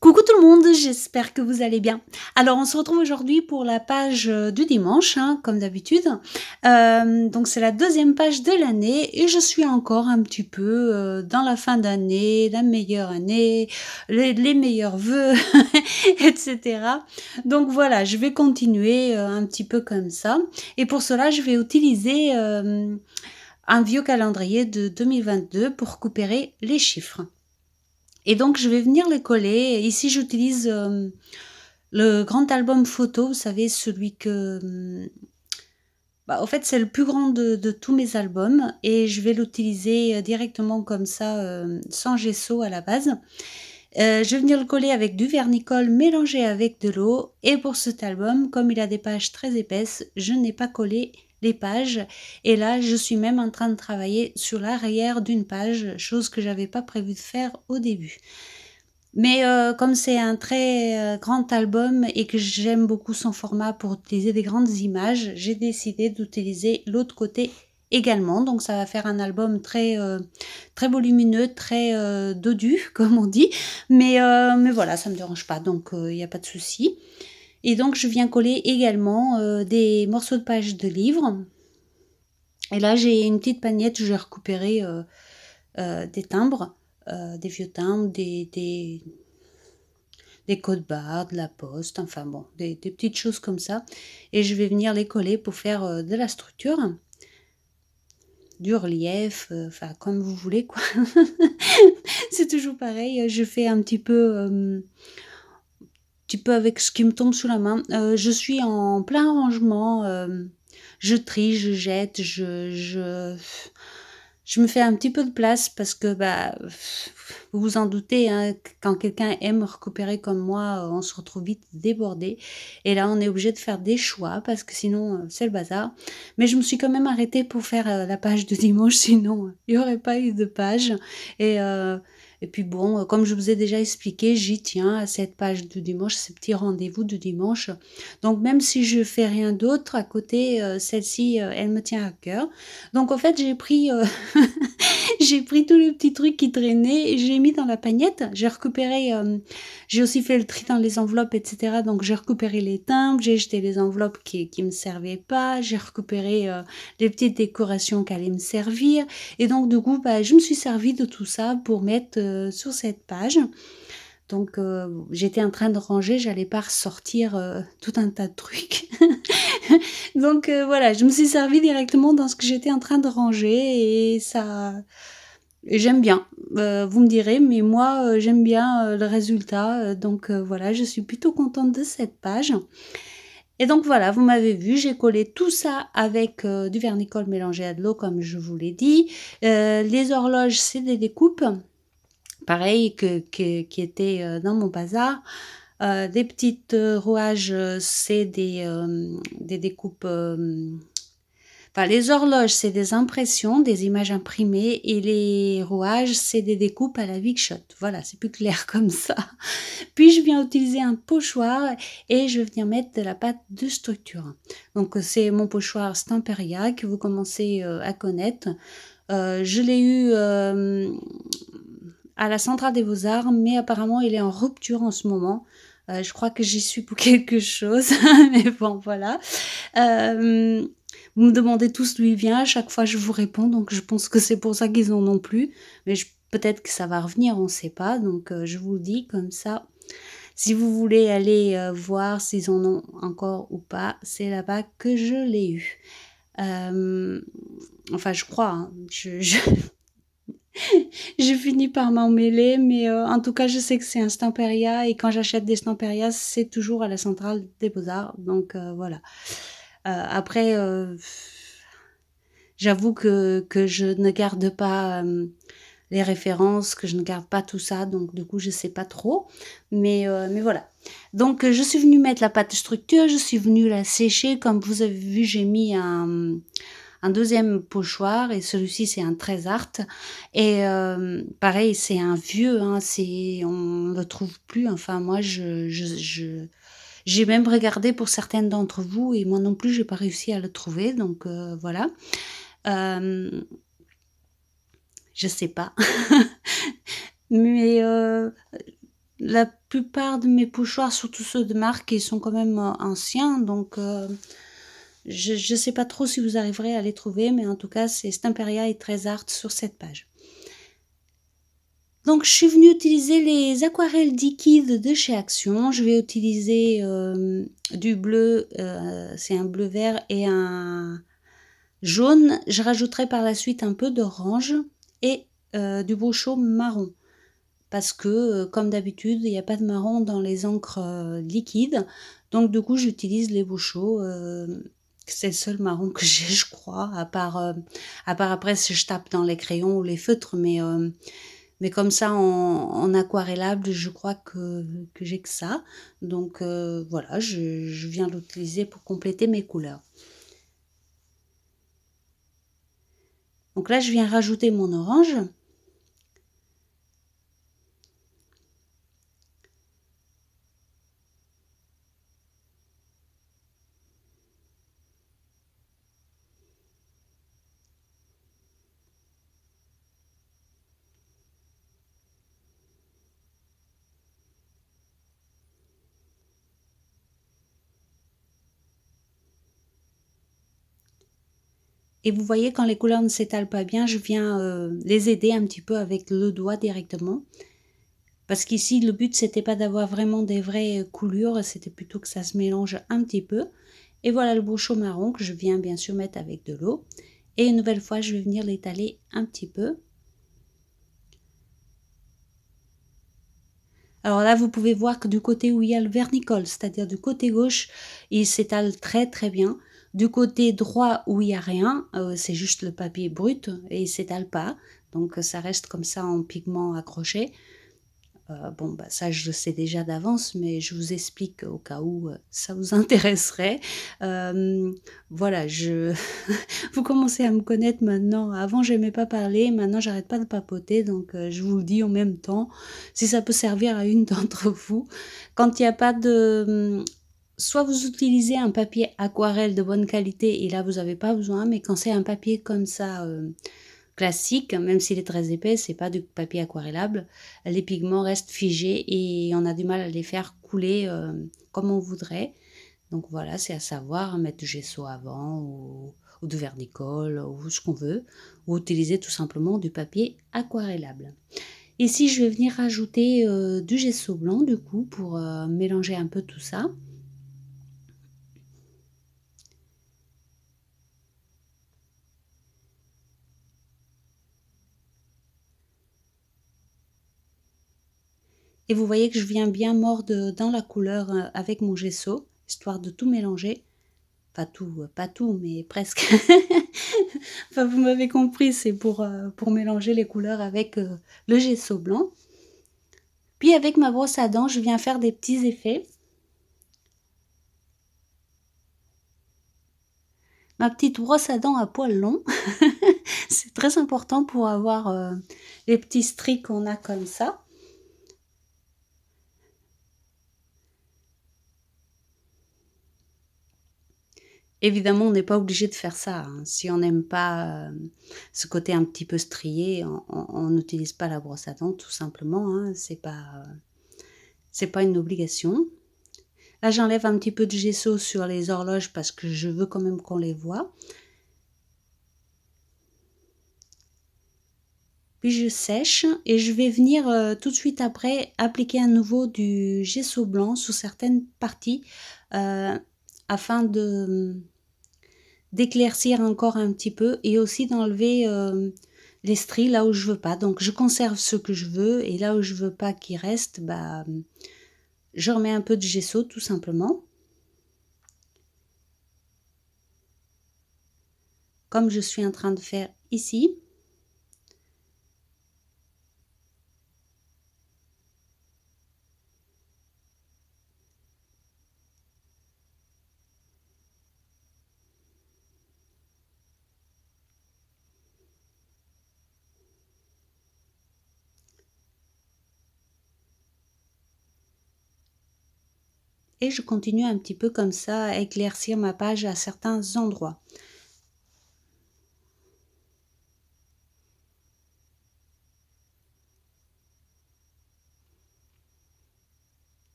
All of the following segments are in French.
Coucou tout le monde, j'espère que vous allez bien. Alors on se retrouve aujourd'hui pour la page, du dimanche, hein, comme d'habitude. Donc c'est la deuxième page de l'année et je suis encore un petit peu, dans la fin d'année, la meilleure année, les meilleurs vœux et cetera. Donc voilà, je vais continuer, un petit peu comme ça et pour cela je vais utiliser, un vieux calendrier de 2022 pour récupérer les chiffres. Et donc je vais venir les coller. Ici, j'utilise, le grand album photo, vous savez celui que, bah, au fait, c'est le plus grand de tous mes albums et je vais l'utiliser, directement comme ça, sans gesso à la base. Je vais venir le coller avec du vernicole mélangé avec de l'eau et pour cet album, comme il a des pages très épaisses, je n'ai pas collé les pages et là, je suis même en train de travailler sur l'arrière d'une page, chose que j'avais pas prévu de faire au début. Mais comme c'est un très, grand album et que j'aime beaucoup son format pour utiliser des grandes images, j'ai décidé d'utiliser l'autre côté également. Donc ça va faire un album très, très volumineux, très, dodu comme on dit. Mais voilà, ça me dérange pas donc il y a pas de souci. Et donc je viens coller également, des morceaux de pages de livres. Et là j'ai une petite pagnette où j'ai récupéré, des timbres, des vieux timbres, des codes barres, de la poste, enfin bon, des petites choses comme ça. Et je vais venir les coller pour faire de la structure, du relief, enfin comme vous voulez quoi. C'est toujours pareil, je fais petit peu avec ce qui me tombe sous la main. Je suis en plein rangement, je trie, je jette, je me fais un petit peu de place parce que, bah, vous vous en doutez, hein, quand quelqu'un aime récupérer comme moi, on se retrouve vite débordé et là, on est obligé de faire des choix parce que sinon, c'est le bazar. Mais je me suis quand même arrêtée pour faire, la page de dimanche, sinon, il y aurait pas eu de page et heu et puis bon, comme je vous ai déjà expliqué, j'y tiens à cette page de dimanche, ces petits rendez-vous de dimanche. Donc même si je fais rien d'autre à côté, celle-ci, elle me tient à cœur. Donc en fait, j'ai pris, j'ai pris tous les petits trucs qui traînaient et j'ai mis dans la pagnette. J'ai récupéré, j'ai aussi fait le tri dans les enveloppes et cetera, donc j'ai récupéré les timbres, j'ai jeté les enveloppes qui me servaient pas, j'ai récupéré, les petites décorations qui allaient me servir et donc du coup, bah, je me suis servie de tout ça pour mettre, sur cette page. Donc j'étais en train de ranger, j'allais pas ressortir, tout un tas de trucs. Donc voilà, je me suis servie directement dans ce que j'étais en train de ranger et ça et j'aime bien. Vous me direz, mais moi, j'aime bien, le résultat, donc voilà, je suis plutôt contente de cette page et donc voilà, vous m'avez vu, j'ai collé tout ça avec, du vernicole mélangé à de l'eau comme je vous l'ai dit. Les horloges, c'est des découpes, pareil qui étaient, dans mon bazar. Des petites, rouages, c'est des découpes, enfin les horloges, c'est des impressions, des images imprimées et les rouages, c'est des découpes à la Big Shot. Voilà, c'est plus clair comme ça. Puis je viens utiliser un pochoir et je viens mettre de la pâte de structure. Donc c'est mon pochoir Stamperia que vous commencez, à connaître. Je l'ai eu, à la Centrale des Beaux-Arts, mais apparemment il est en rupture en ce moment. Je crois que j'y suis pour quelque chose, mais bon voilà. Hem, Vous me demandez tous d'où il vient, à chaque fois je vous réponds, donc je pense que c'est pour ça qu'ils en ont plus. Mais peut-être que ça va revenir, on ne sait pas, donc je vous le dis comme ça. Si vous voulez aller, voir s'ils en ont encore ou pas, c'est là-bas que je l'ai eu. Hem, enfin je crois, hein, je finis par m'en mêler, mais en tout cas, je sais que c'est un Stamperia et quand j'achète des Stamperias, c'est toujours à la Centrale des Beaux-Arts, donc voilà. Après, j'avoue que je ne garde pas, les références, que je ne garde pas tout ça, donc du coup, je sais pas trop, mais voilà. Donc je suis venue mettre la pâte structure, je suis venue la sécher. Comme vous avez vu, j'ai mis un deuxième pochoir et celui-ci, c'est un Trésart et pareil, c'est un vieux, hein, on le trouve plus, enfin moi j'ai même regardé pour certaines d'entre vous et moi non plus, j'ai pas réussi à le trouver donc voilà. Hem, je sais pas. Mais la plupart de mes pochoirs, surtout ceux de marque, ils sont quand même, anciens, donc je sais pas trop si vous arriverez à les trouver, mais en tout cas, c'est Stamperia et Trésart sur cette page. Donc je suis venue utiliser les aquarelles liquides de chez Action. Je vais utiliser, du bleu, c'est un bleu vert et un jaune. Je rajouterai par la suite un peu d'orange et du Bosho marron. Parce que, comme d'habitude, il n'y a pas de marron dans les encres liquides. Donc du coup, j'utilise les Bosho. C'est le seul marron que j'ai, je crois, à part après si je tape dans les crayons ou les feutres. Mais comme ça, en aquarellable, je crois que j'ai que ça. Donc voilà, je viens l'utiliser pour compléter mes couleurs. Donc là, je viens rajouter mon orange. Et vous voyez, quand les couleurs ne s'étalent pas bien, je viens les aider un petit peu avec le doigt directement. Parce qu'ici, le but, c'était pas d'avoir vraiment des vraies coulures, c'était plutôt que ça se mélange un petit peu. Et voilà le Bosho marron que je viens bien sûr mettre avec de l'eau. Et une nouvelle fois, je vais venir l'étaler un petit peu. Alors là, vous pouvez voir que du côté où il y a le vernicole, c'est-à-dire du côté gauche, il s'étale très très bien. Du côté droit où il n'y a rien, c'est juste le papier brut et il s'étale pas. Donc ça reste comme ça en pigment accroché. Bon, bah, ça, je le sais déjà d'avance, mais je vous explique au cas où ça vous intéresserait. Euh, voilà, vous commencez à me connaître maintenant. Avant, j'aimais pas parler, maintenant, j'arrête pas de papoter, donc je vous le dis en même temps, si ça peut servir à une d'entre vous. Quand il n'y a pas de... Soit vous utilisez un papier aquarelle de bonne qualité et là, vous n'avez pas besoin, mais quand c'est un papier comme ça... classique, même s'il est très épais, c'est pas du papier aquarellable. Les pigments restent figés et on a du mal à les faire couler comme on voudrait. Donc voilà, c'est à savoir mettre du gesso avant ou du vernicole ou ce qu'on veut, ou utiliser tout simplement du papier aquarellable. Ici, je vais venir rajouter du gesso blanc du coup pour mélanger un peu tout ça. Et vous voyez que je viens bien mordre dans la couleur avec mon gesso, histoire de tout mélanger. Pas tout, pas tout, mais presque. Enfin, vous m'avez compris, c'est pour mélanger les couleurs avec le gesso blanc. Puis avec ma brosse à dents, je viens faire des petits effets. Ma petite brosse à dents à poils longs. C'est très important pour avoir les petits stries qu'on a comme ça. Évidemment, on n'est pas obligé de faire ça, hein. Si on n'aime pas ce côté un petit peu strié, on n'utilise pas la brosse à dents, tout simplement, hein. C'est pas une obligation. Là, j'enlève un petit peu de gesso sur les horloges parce que je veux quand même qu'on les voit. Puis je sèche et je vais venir tout de suite après appliquer à nouveau du gesso blanc sur certaines parties euh, afin d'éclaircir encore un petit peu et aussi d'enlever les stries là où je veux pas. Donc je conserve ce que je veux et là où je veux pas qu'il reste, bah, je remets un peu de gesso tout simplement. Comme je suis en train de faire ici. Et je continue un petit peu comme ça à éclaircir ma page à certains endroits.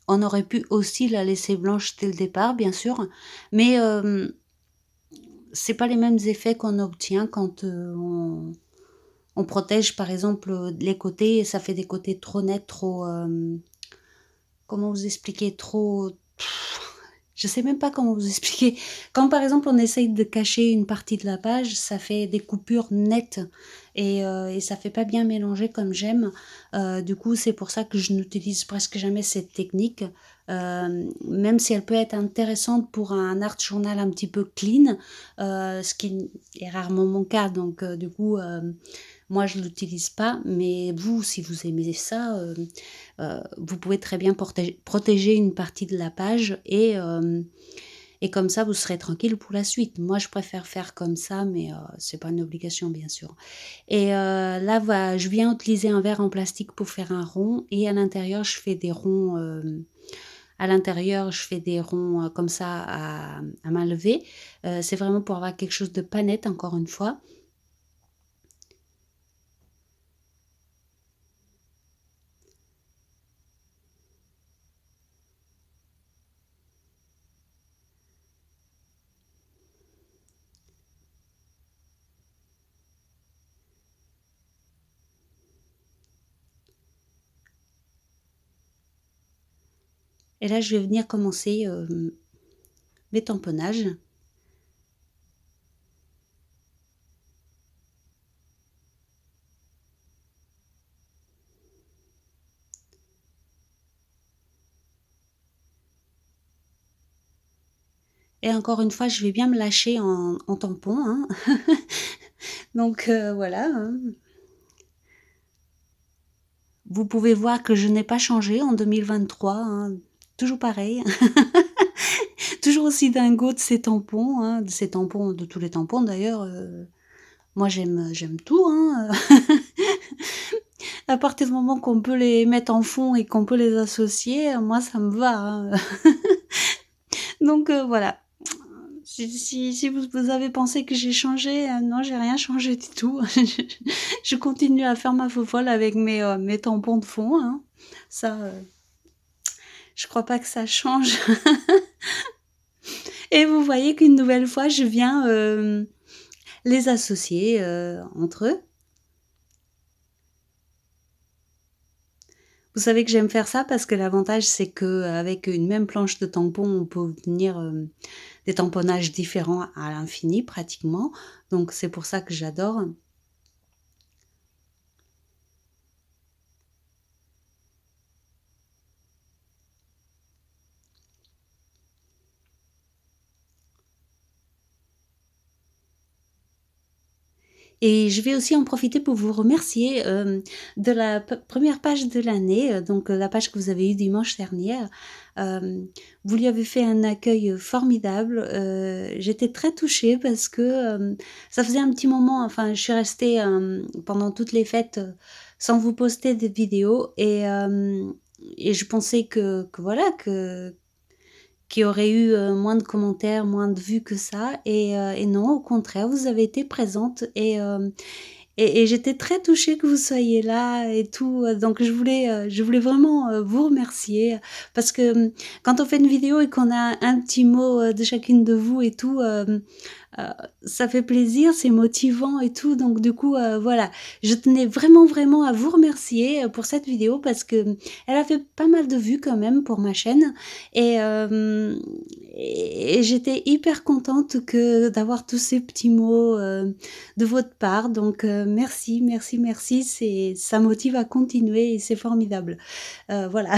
On aurait pu aussi la laisser blanche dès le départ, bien sûr, mais c'est pas les mêmes effets qu'on obtient quand, on protège, par exemple, les côtés et ça fait des côtés trop nets, trop, comment vous expliquer? Trop je sais même pas comment vous expliquer. Quand, par exemple, on essaye de cacher une partie de la page, ça fait des coupures nettes et ça fait pas bien mélanger comme j'aime. Du coup, c'est pour ça que je n'utilise presque jamais cette technique, même si elle peut être intéressante pour un art journal un petit peu clean, ce qui est rarement mon cas donc du coup, moi je l'utilise pas mais vous, si vous aimez ça, vous pouvez très bien protéger une partie de la page et comme ça, vous serez tranquille pour la suite. Moi, je préfère faire comme ça, mais c'est pas une obligation, bien sûr. Et là, je viens utiliser un verre en plastique pour faire un rond et à l'intérieur, je fais des ronds. À l'intérieur, je fais des ronds comme ça à main levée. C'est vraiment pour avoir quelque chose de pas net, encore une fois. Et là, je vais venir commencer mes tamponnages. Et encore une fois, je vais bien me lâcher en tampon, hein. Donc voilà, hein. Vous pouvez voir que je n'ai pas changé en 2023, hein, toujours pareil. Toujours aussi dingo de ces tampons, hein, de ces tampons, de tous les tampons d'ailleurs, moi j'aime tout, hein, à partir du moment qu'on peut les mettre en fond et qu'on peut les associer, moi ça me va, hein. Donc voilà. Si vous avez pensé que j'ai changé, non, j'ai rien changé du tout. Je continue à faire ma fofolle avec mes tampons de fond, hein. Ça, je crois pas que ça change. Et vous voyez qu'une nouvelle fois, je viens, les associer, entre eux. Vous savez que j'aime faire ça parce que l'avantage, c'est qu'avec une même planche de tampons, on peut obtenir, des tamponnages différents à l'infini pratiquement. Donc c'est pour ça que j'adore. Et je vais aussi en profiter pour vous remercier, de la première page de l'année, donc la page que vous avez eue dimanche dernier. Hem, Vous lui avez fait un accueil, formidable, j'étais très touchée parce que, ça faisait un petit moment, enfin je suis restée, pendant toutes les fêtes, sans vous poster de vidéos et je pensais que voilà, qu'il y aurait eu, moins de commentaires, moins de vues que ça et non, au contraire, vous avez été présente et j'étais très touchée que vous soyez là et tout, donc je voulais vraiment, vous remercier parce que, quand on fait une vidéo et qu'on a un petit mot, de chacune de vous et tout, Heu, ça fait plaisir, c'est motivant et tout donc du coup, voilà. Je tenais vraiment, vraiment à vous remercier, pour cette vidéo parce que, elle a fait pas mal de vues quand même pour ma chaîne et et j'étais hyper contente que d'avoir tous ces petits mots, de votre part donc merci, merci, merci, ça motive à continuer et c'est formidable. Voilà.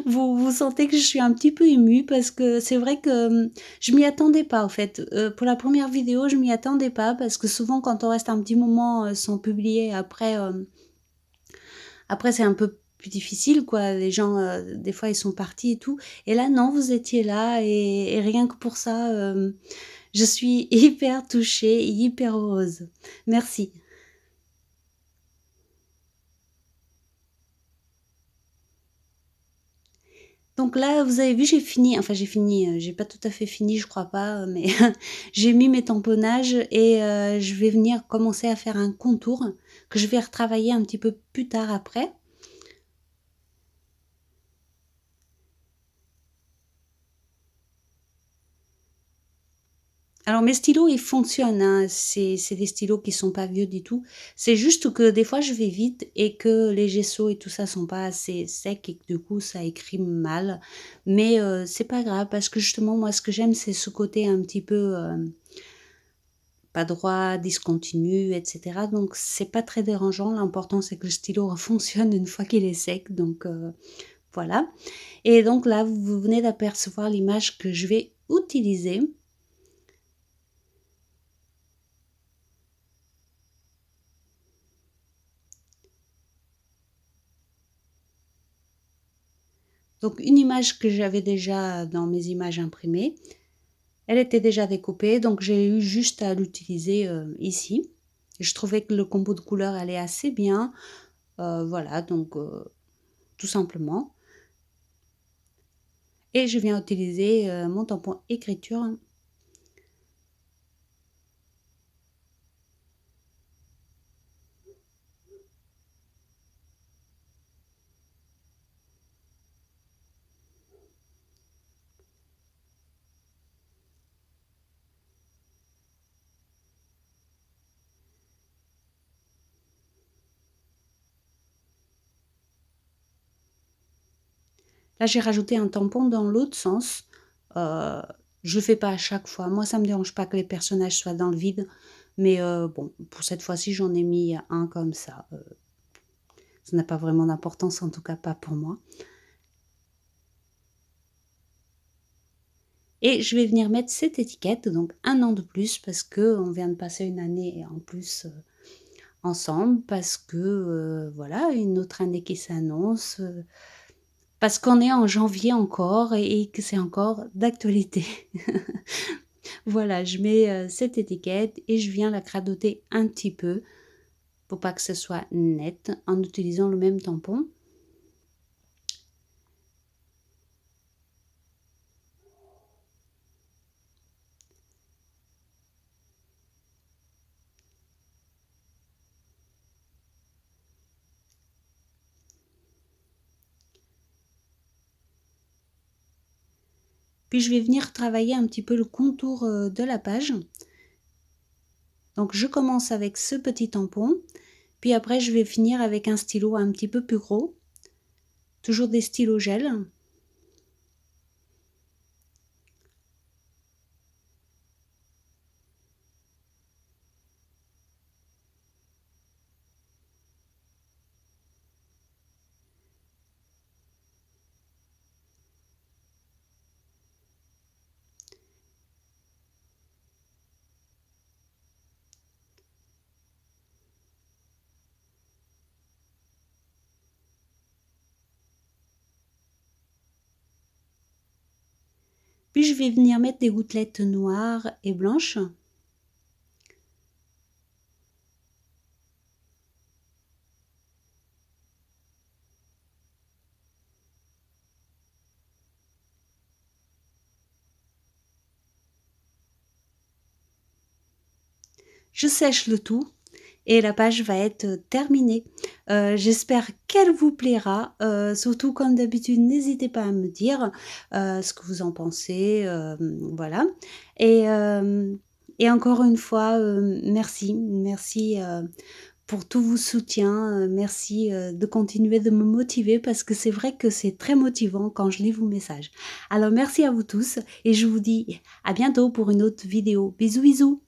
Vous sentez que je suis un petit peu émue parce que c'est vrai que, je m'y attendais pas, en fait. Pour la première vidéo, je m'y attendais pas parce que souvent quand on reste un petit moment, sans publier après, après c'est un peu plus difficile quoi. Les gens, des fois ils sont partis et tout et là non, vous étiez là et rien que pour ça, je suis hyper touchée, hyper heureuse. Merci. Donc là, vous avez vu, j'ai fini, enfin j'ai fini, j'ai pas tout à fait fini, je crois pas, mais j'ai mis mes tamponnages et je vais venir commencer à faire un contour que je vais retravailler un petit peu plus tard après. Alors mes stylos, ils fonctionnent, hein, c'est des stylos qui sont pas vieux du tout. C'est juste que des fois je vais vite et que les gessos et tout ça sont pas assez secs et que du coup ça écrit mal. Mais c'est pas grave parce que justement moi ce que j'aime c'est ce côté un petit peu, pas droit, discontinu et cetera. Donc c'est pas très dérangeant. L'important c'est que le stylo fonctionne une fois qu'il est sec donc voilà. Et donc là, vous venez d'apercevoir l'image que je vais utiliser. Donc une image que j'avais déjà dans mes images imprimées, elle était déjà découpée, donc j'ai eu juste à l'utiliser, ici. Je trouvais que le combo de couleurs allait assez bien, voilà donc tout simplement et je viens utiliser, mon tampon écriture. Là, j'ai rajouté un tampon dans l'autre sens, heu, je le fais pas à chaque fois. Moi, ça me dérange pas que les personnages soient dans le vide, mais bon, pour cette fois-ci, j'en ai mis un comme ça n'a pas vraiment d'importance, en tout cas pas pour moi. Et je vais venir mettre cette étiquette, donc 1 an de plus parce qu'on vient de passer une année en plus, ensemble, parce que, voilà, une autre année qui s'annonce, parce qu'on est en janvier encore et que c'est encore d'actualité. Voilà, je mets, cette étiquette et je viens la cradoter un petit peu pour pas que ce soit net en utilisant le même tampon. Puis je vais venir travailler un petit peu le contour, de la page. Donc je commence avec ce petit tampon, puis après je vais finir avec un stylo un petit peu plus gros, toujours des stylos gel. Puis je vais venir mettre des gouttelettes noires et blanches. Je sèche le tout et la page va être terminée. J'espère qu'elle vous plaira, surtout comme d'habitude, n'hésitez pas à me dire, ce que vous en pensez, voilà et encore une fois, merci. Merci, pour tout vos soutiens, merci, de continuer de me motiver parce que c'est vrai que c'est très motivant quand je lis vos messages. Alors merci à vous tous et je vous dis à bientôt pour une autre vidéo. Bisous, bisous.